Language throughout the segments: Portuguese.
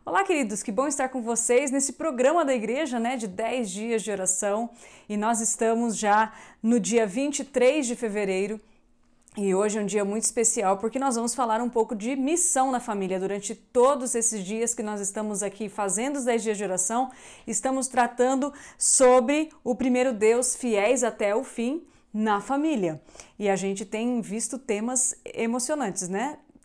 Olá, queridos, que bom estar com vocês nesse programa da igreja, de 10 dias de oração. E nós estamos já no dia 23 de fevereiro. E hoje é um dia muito especial porque nós vamos falar um pouco de missão na família. Durante todos esses dias que nós estamos aqui fazendo os 10 dias de oração, estamos tratando sobre o primeiro Deus, fiéis até o fim, na família. E a gente tem visto temas emocionantes,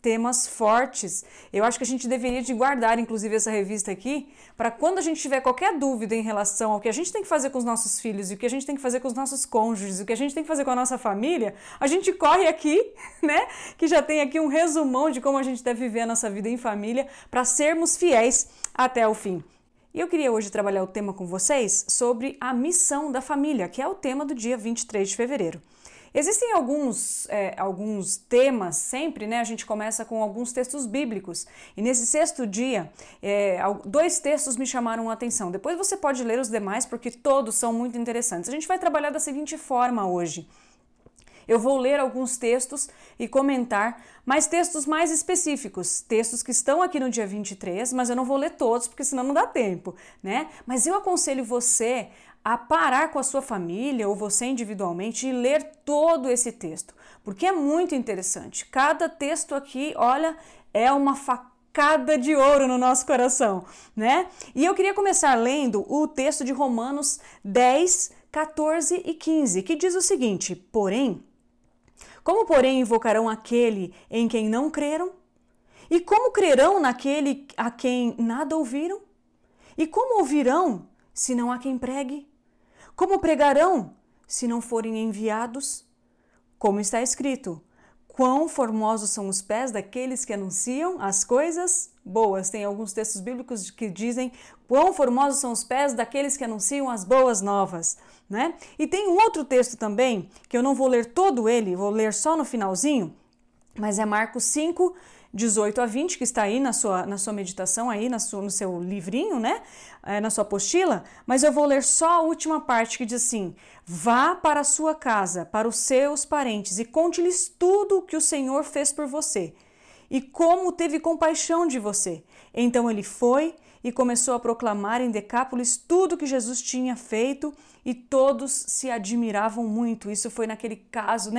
Temas fortes. Eu acho que a gente deveria de guardar, inclusive, essa revista aqui, para quando a gente tiver qualquer dúvida em relação ao que a gente tem que fazer com os nossos filhos e o que a gente tem que fazer com os nossos cônjuges, o que a gente tem que fazer com a nossa família, a gente corre aqui, que já tem aqui um resumão de como a gente deve viver a nossa vida em família para sermos fiéis até o fim. E eu queria hoje trabalhar o tema com vocês sobre a missão da família, que é o tema do dia 23 de fevereiro. Existem alguns temas, sempre, a gente começa com alguns textos bíblicos. E nesse sexto dia, 2 textos me chamaram a atenção. Depois você pode ler os demais, porque todos são muito interessantes. A gente vai trabalhar da seguinte forma hoje. Eu vou ler alguns textos e comentar, mas textos mais específicos, textos que estão aqui no dia 23, mas eu não vou ler todos, porque senão não dá tempo, Mas eu aconselho você a parar com a sua família ou você individualmente e ler todo esse texto, porque é muito interessante. Cada texto aqui, olha, é uma facada de ouro no nosso coração, E eu queria começar lendo o texto de Romanos 10, 14 e 15, que diz o seguinte: Como, porém, invocarão aquele em quem não creram? E como crerão naquele a quem nada ouviram? E como ouvirão, se não há quem pregue? Como pregarão, se não forem enviados? Como está escrito: quão formosos são os pés daqueles que anunciam as coisas boas. Tem alguns textos bíblicos que dizem: quão formosos são os pés daqueles que anunciam as boas novas. E tem um outro texto também, que eu não vou ler todo ele, vou ler só no finalzinho, mas é Marcos 5, 18 a 20, que está aí na sua meditação, aí no seu livrinho, na sua apostila, mas eu vou ler só a última parte, que diz assim: vá para a sua casa, para os seus parentes, e conte-lhes tudo o que o Senhor fez por você, e como teve compaixão de você. Então ele foi e começou a proclamar em Decápolis tudo que Jesus tinha feito, e todos se admiravam muito. Isso foi naquele caso,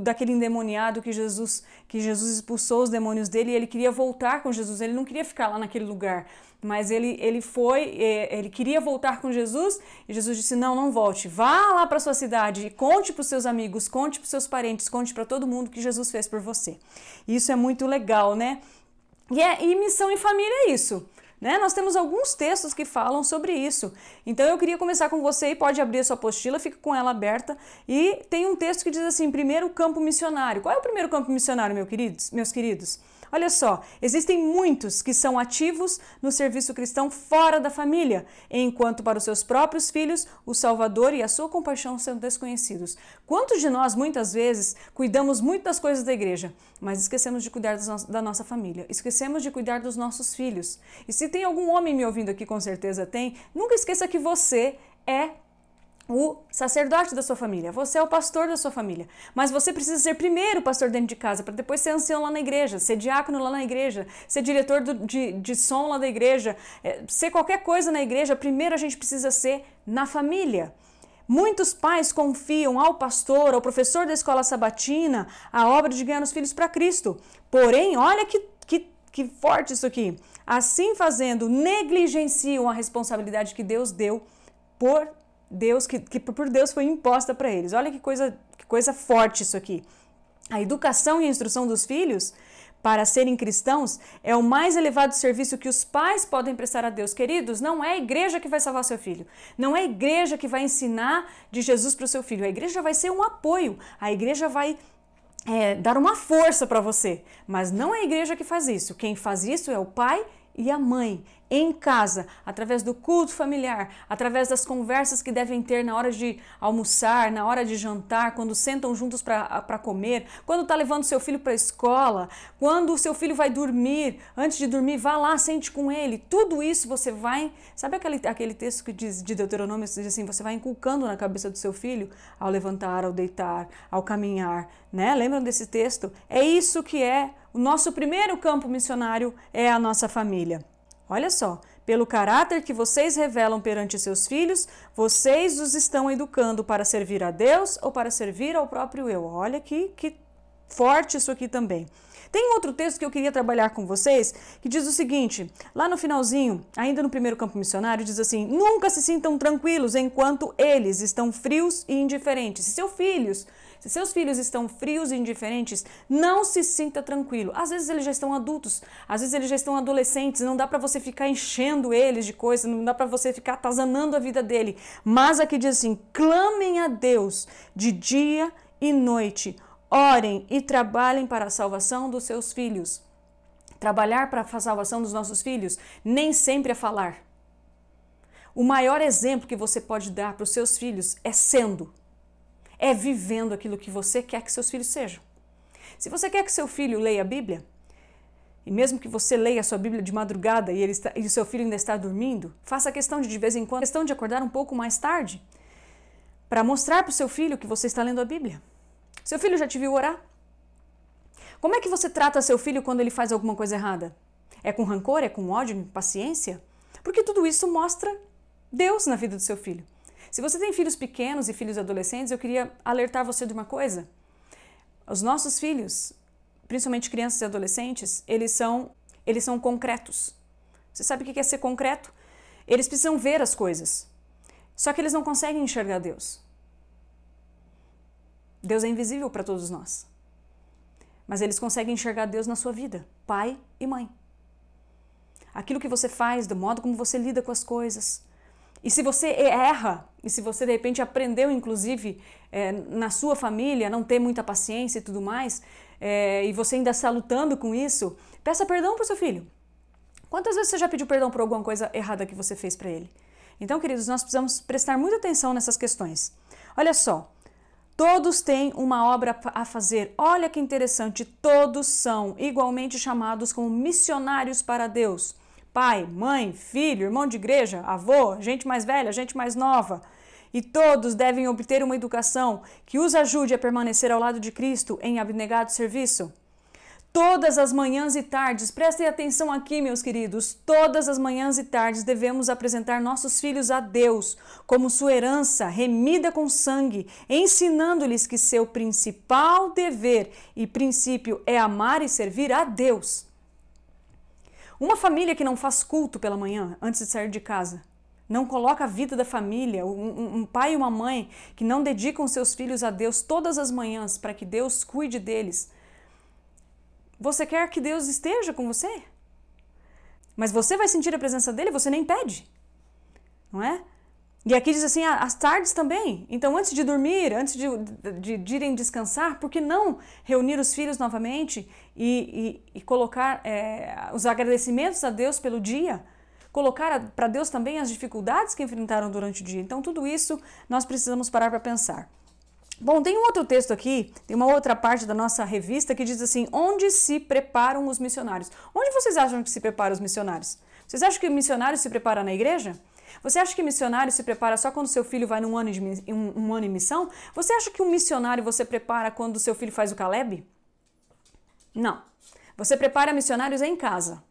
daquele endemoniado que Jesus expulsou os demônios dele, e ele queria voltar com Jesus, ele não queria ficar lá naquele lugar, mas ele queria voltar com Jesus, e Jesus disse: não volte, vá lá para sua cidade e conte para os seus amigos, conte para os seus parentes, conte para todo mundo que Jesus fez por você. Isso é muito legal, E missão em família é isso. Nós temos alguns textos que falam sobre isso. Então eu queria começar com você, e pode abrir a sua apostila, fica com ela aberta. E tem um texto que diz assim: primeiro campo missionário. Qual é o primeiro campo missionário, meus queridos? Olha só, existem muitos que são ativos no serviço cristão fora da família, enquanto para os seus próprios filhos o Salvador e a sua compaixão são desconhecidos. Quantos de nós, muitas vezes, cuidamos muito das coisas da igreja, mas esquecemos de cuidar da nossa família, esquecemos de cuidar dos nossos filhos? E se tem algum homem me ouvindo aqui, com certeza tem, nunca esqueça que você é o sacerdote da sua família, você é o pastor da sua família, mas você precisa ser primeiro pastor dentro de casa, para depois ser ancião lá na igreja, ser diácono lá na igreja, ser diretor de som lá da igreja, ser qualquer coisa na igreja. Primeiro a gente precisa ser na família. Muitos pais confiam ao pastor, ao professor da escola sabatina, a obra de ganhar os filhos para Cristo. Porém, olha que forte isso aqui. Assim fazendo, negligenciam a responsabilidade que Deus deu que por Deus foi imposta para eles. Olha que coisa forte isso aqui. A educação e a instrução dos filhos para serem cristãos é o mais elevado serviço que os pais podem prestar a Deus. Queridos, não é a igreja que vai salvar seu filho, não é a igreja que vai ensinar de Jesus para o seu filho. A igreja vai ser um apoio, a igreja vai dar uma força para você, mas não é a igreja que faz isso. Quem faz isso é o pai e a mãe, em casa, através do culto familiar, através das conversas que devem ter na hora de almoçar, na hora de jantar, quando sentam juntos para comer, quando está levando seu filho para a escola, quando o seu filho vai dormir, antes de dormir, vá lá, sente com ele. Tudo isso você vai... Sabe aquele texto que diz, de Deuteronômio, diz assim, você vai inculcando na cabeça do seu filho ao levantar, ao deitar, ao caminhar, Lembram desse texto? É isso que é o nosso primeiro campo missionário, é a nossa família. Olha só, pelo caráter que vocês revelam perante seus filhos, vocês os estão educando para servir a Deus ou para servir ao próprio eu. Olha que forte isso aqui também. Tem outro texto que eu queria trabalhar com vocês, que diz o seguinte, lá no finalzinho, ainda no primeiro campo missionário, diz assim, nunca se sintam tranquilos enquanto eles estão frios e indiferentes. Se seus filhos estão frios e indiferentes, não se sinta tranquilo. Às vezes eles já estão adultos, às vezes eles já estão adolescentes, não dá para você ficar enchendo eles de coisas, não dá para você ficar atazanando a vida dele. Mas aqui diz assim, clamem a Deus de dia e noite, orem e trabalhem para a salvação dos seus filhos. Trabalhar para a salvação dos nossos filhos nem sempre é falar. O maior exemplo que você pode dar para os seus filhos é vivendo aquilo que você quer que seus filhos sejam. Se você quer que seu filho leia a Bíblia, e mesmo que você leia a sua Bíblia de madrugada e o seu filho ainda está dormindo, faça questão de vez em quando, questão de acordar um pouco mais tarde, para mostrar para o seu filho que você está lendo a Bíblia. Seu filho já te viu orar? Como é que você trata seu filho quando ele faz alguma coisa errada? É com rancor, é com ódio, paciência? Porque tudo isso mostra Deus na vida do seu filho. Se você tem filhos pequenos e filhos adolescentes, eu queria alertar você de uma coisa. Os nossos filhos, principalmente crianças e adolescentes, eles são concretos. Você sabe o que é ser concreto? Eles precisam ver as coisas. Só que eles não conseguem enxergar Deus. Deus é invisível para todos nós. Mas eles conseguem enxergar Deus na sua vida, pai e mãe. Aquilo que você faz, do modo como você lida com as coisas. E se você erra, e se você de repente aprendeu, inclusive, na sua família, não ter muita paciência e tudo mais, e você ainda está lutando com isso, peça perdão para o seu filho. Quantas vezes você já pediu perdão por alguma coisa errada que você fez para ele? Então, queridos, nós precisamos prestar muita atenção nessas questões. Olha só. Todos têm uma obra a fazer. Olha que interessante, todos são igualmente chamados como missionários para Deus. Pai, mãe, filho, irmão de igreja, avô, gente mais velha, gente mais nova. E todos devem obter uma educação que os ajude a permanecer ao lado de Cristo em abnegado serviço. Todas as manhãs e tardes, prestem atenção aqui, meus queridos, todas as manhãs e tardes devemos apresentar nossos filhos a Deus como sua herança remida com sangue, ensinando-lhes que seu principal dever e princípio é amar e servir a Deus. Uma família que não faz culto pela manhã antes de sair de casa, não coloca a vida da família, um pai e uma mãe que não dedicam seus filhos a Deus todas as manhãs para que Deus cuide deles, você quer que Deus esteja com você? Mas você vai sentir a presença dele, você nem pede, não é? E aqui diz assim, às tardes também. Então, antes de dormir, antes de irem descansar, por que não reunir os filhos novamente e colocar os agradecimentos a Deus pelo dia? Colocar para Deus também as dificuldades que enfrentaram durante o dia. Então, tudo isso nós precisamos parar para pensar. Bom, tem um outro texto aqui, tem uma outra parte da nossa revista que diz assim, onde se preparam os missionários? Onde vocês acham que se preparam os missionários? Vocês acham que missionário se prepara na igreja? Você acha que missionário se prepara só quando seu filho vai um ano em missão? Você acha que um missionário você prepara quando seu filho faz o Caleb? Não. Você prepara missionários em casa.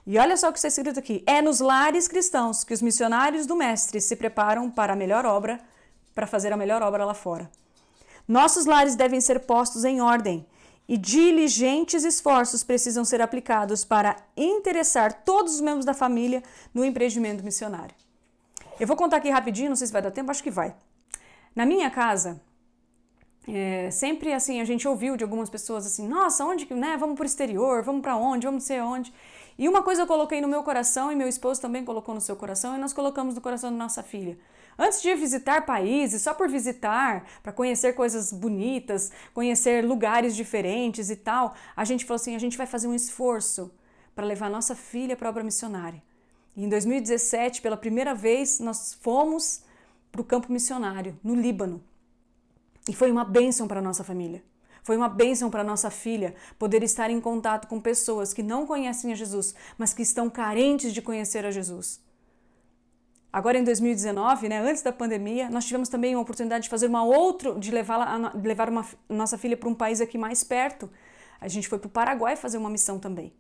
E olha só o que está escrito aqui. É nos lares cristãos que os missionários do mestre se preparam para a melhor obra, para fazer a melhor obra lá fora. Nossos lares devem ser postos em ordem e diligentes esforços precisam ser aplicados para interessar todos os membros da família no empreendimento missionário. Eu vou contar aqui rapidinho, não sei se vai dar tempo, acho que vai. Na minha casa, sempre assim, a gente ouviu de algumas pessoas assim, nossa, onde que, né, vamos para o exterior, vamos para onde, vamos não sei aonde. E uma coisa eu coloquei no meu coração e meu esposo também colocou no seu coração e nós colocamos no coração da nossa filha. Antes de visitar países, só por visitar, para conhecer coisas bonitas, conhecer lugares diferentes e tal, a gente falou assim, a gente vai fazer um esforço para levar nossa filha para a obra missionária. E em 2017, pela primeira vez, nós fomos para o campo missionário, no Líbano. E foi uma bênção para a nossa família. Foi uma bênção para a nossa filha poder estar em contato com pessoas que não conhecem a Jesus, mas que estão carentes de conhecer a Jesus. Agora em 2019, né, antes da pandemia, nós tivemos também a oportunidade de fazer de levar nossa filha para um país aqui mais perto. A gente foi para o Paraguai fazer uma missão também.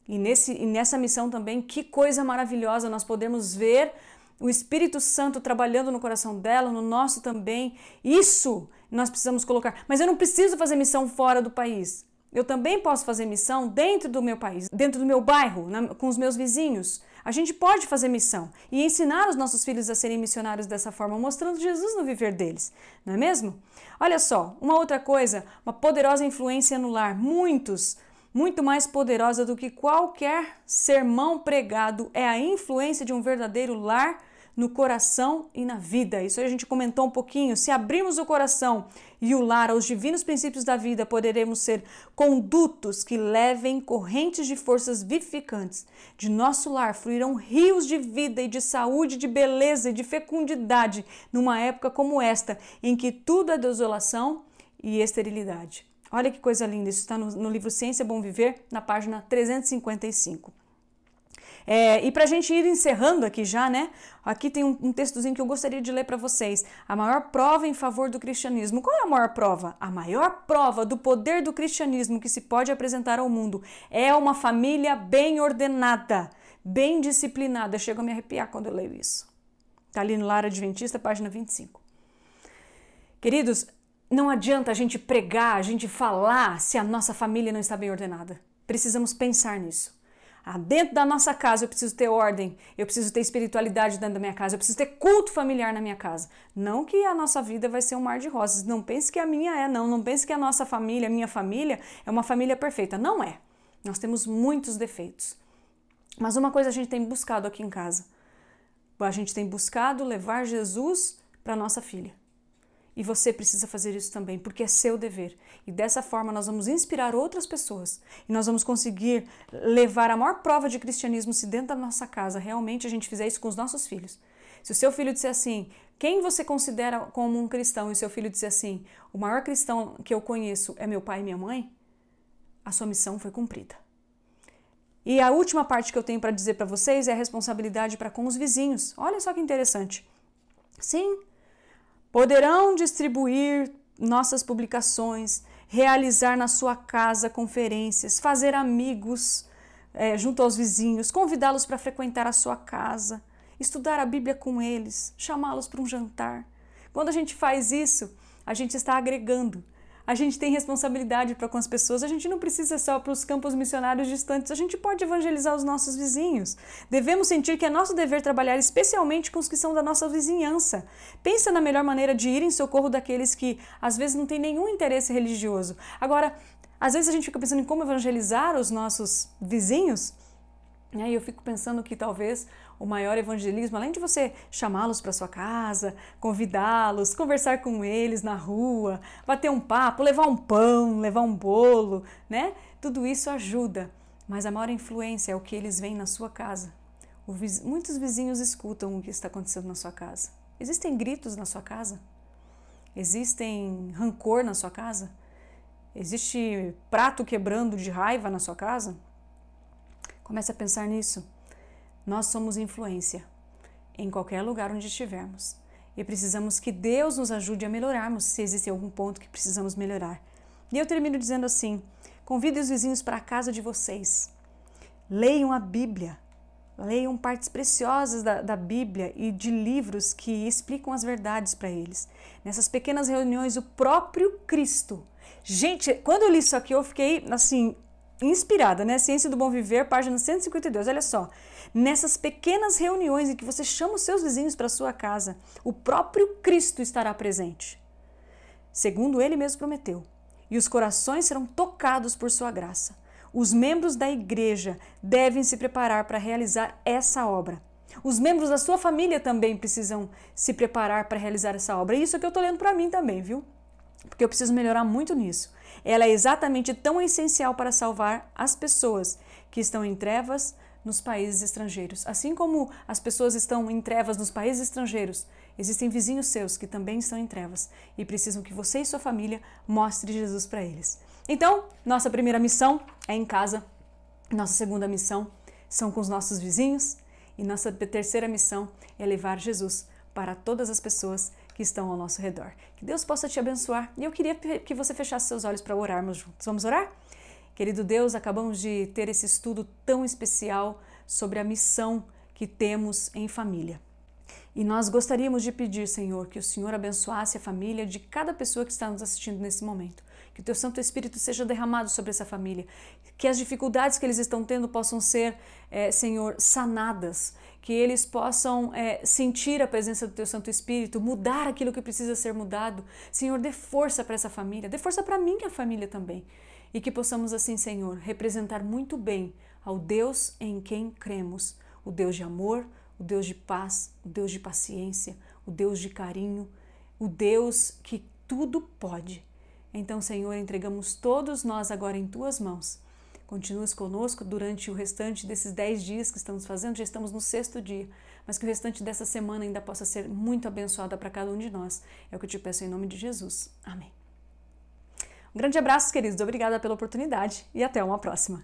E nessa missão também, que coisa maravilhosa nós podemos ver o Espírito Santo trabalhando no coração dela, no nosso também. Isso nós precisamos colocar. Mas eu não preciso fazer missão fora do país. Eu também posso fazer missão dentro do meu país, dentro do meu bairro, com os meus vizinhos. A gente pode fazer missão e ensinar os nossos filhos a serem missionários dessa forma, mostrando Jesus no viver deles, não é mesmo? Olha só, uma outra coisa, uma poderosa influência no lar. Muito mais poderosa do que qualquer sermão pregado é a influência de um verdadeiro lar no coração e na vida. Isso aí a gente comentou um pouquinho. Se abrirmos o coração e o lar aos divinos princípios da vida, poderemos ser condutos que levem correntes de forças vivificantes. De nosso lar fluirão rios de vida e de saúde, de beleza e de fecundidade, numa época como esta, em que tudo é desolação e esterilidade. Olha que coisa linda, isso está no livro Ciência Bom Viver, na página 355. E para a gente ir encerrando aqui já, né? Aqui tem um textozinho que eu gostaria de ler para vocês. A maior prova em favor do cristianismo. Qual é a maior prova? A maior prova do poder do cristianismo que se pode apresentar ao mundo é uma família bem ordenada, bem disciplinada. Chego a me arrepiar quando eu leio isso. Está ali no Lar Adventista, página 25. Queridos, não adianta a gente pregar, a gente falar se a nossa família não está bem ordenada. Precisamos pensar nisso. Dentro da nossa casa eu preciso ter ordem, eu preciso ter espiritualidade dentro da minha casa, eu preciso ter culto familiar na minha casa. Não que a nossa vida vai ser um mar de rosas, não pense que a minha é, não pense que a nossa família, a minha família é uma família perfeita. Não é. Nós temos muitos defeitos. Mas uma coisa a gente tem buscado aqui em casa. A gente tem buscado levar Jesus para nossa filha. E você precisa fazer isso também, porque é seu dever. E dessa forma nós vamos inspirar outras pessoas. E nós vamos conseguir levar a maior prova de cristianismo se dentro da nossa casa realmente a gente fizer isso com os nossos filhos. Se o seu filho disser assim, quem você considera como um cristão? E o seu filho disser assim, o maior cristão que eu conheço é meu pai e minha mãe, a sua missão foi cumprida. E a última parte que eu tenho para dizer para vocês é a responsabilidade para com os vizinhos. Olha só que interessante. Sim, poderão distribuir nossas publicações, realizar na sua casa conferências, fazer amigos junto aos vizinhos, convidá-los para frequentar a sua casa, estudar a Bíblia com eles, chamá-los para um jantar. Quando a gente faz isso, a gente está agregando. A gente tem responsabilidade para com as pessoas, a gente não precisa só para os campos missionários distantes, a gente pode evangelizar os nossos vizinhos. Devemos sentir que é nosso dever trabalhar especialmente com os que são da nossa vizinhança. Pensa na melhor maneira de ir em socorro daqueles que às vezes não têm nenhum interesse religioso. Agora, às vezes a gente fica pensando em como evangelizar os nossos vizinhos, e eu fico pensando que talvez o maior evangelismo, além de você chamá-los para sua casa, convidá-los, conversar com eles na rua, bater um papo, levar um pão, levar um bolo, né? Tudo isso ajuda, mas a maior influência é o que eles veem na sua casa. Muitos vizinhos escutam o que está acontecendo na sua casa. Existem gritos na sua casa? Existem rancor na sua casa? Existe prato quebrando de raiva na sua casa? Comece a pensar nisso. Nós somos influência em qualquer lugar onde estivermos. E precisamos que Deus nos ajude a melhorarmos se existe algum ponto que precisamos melhorar. E eu termino dizendo assim, convide os vizinhos para a casa de vocês. Leiam a Bíblia. Leiam partes preciosas da Bíblia e de livros que explicam as verdades para eles. Nessas pequenas reuniões, o próprio Cristo. Gente, quando eu li isso aqui, eu fiquei assim inspirada, né? Ciência do Bom Viver, página 152, olha só. Nessas pequenas reuniões em que você chama os seus vizinhos para sua casa, o próprio Cristo estará presente, segundo ele mesmo prometeu, e os corações serão tocados por sua graça. Os membros da igreja devem se preparar para realizar essa obra. Os membros da sua família também precisam se preparar para realizar essa obra. E isso é que eu estou lendo para mim também, viu? Porque eu preciso melhorar muito nisso. Ela é exatamente tão essencial para salvar as pessoas que estão em trevas nos países estrangeiros. Assim como as pessoas estão em trevas nos países estrangeiros, existem vizinhos seus que também estão em trevas e precisam que você e sua família mostrem Jesus para eles. Então, nossa primeira missão é em casa, nossa segunda missão são com os nossos vizinhos e nossa terceira missão é levar Jesus para todas as pessoas que estão ao nosso redor. Que Deus possa te abençoar. E eu queria que você fechasse seus olhos para orarmos juntos. Vamos orar? Querido Deus, acabamos de ter esse estudo tão especial sobre a missão que temos em família. E nós gostaríamos de pedir, Senhor, que o Senhor abençoasse a família de cada pessoa que está nos assistindo nesse momento. Que o Teu Santo Espírito seja derramado sobre essa família. Que as dificuldades que eles estão tendo possam ser, Senhor, sanadas. Que eles possam sentir a presença do Teu Santo Espírito, mudar aquilo que precisa ser mudado. Senhor, dê força para essa família, dê força para a minha família também. E que possamos assim, Senhor, representar muito bem ao Deus em quem cremos. O Deus de amor, o Deus de paz, o Deus de paciência, o Deus de carinho, o Deus que tudo pode. Então, Senhor, entregamos todos nós agora em Tuas mãos. Continuas conosco durante o restante desses 10 dias que estamos fazendo, já estamos no 6º dia, mas que o restante dessa semana ainda possa ser muito abençoada para cada um de nós. É o que eu te peço em nome de Jesus. Amém. Um grande abraço, queridos. Obrigada pela oportunidade e até uma próxima.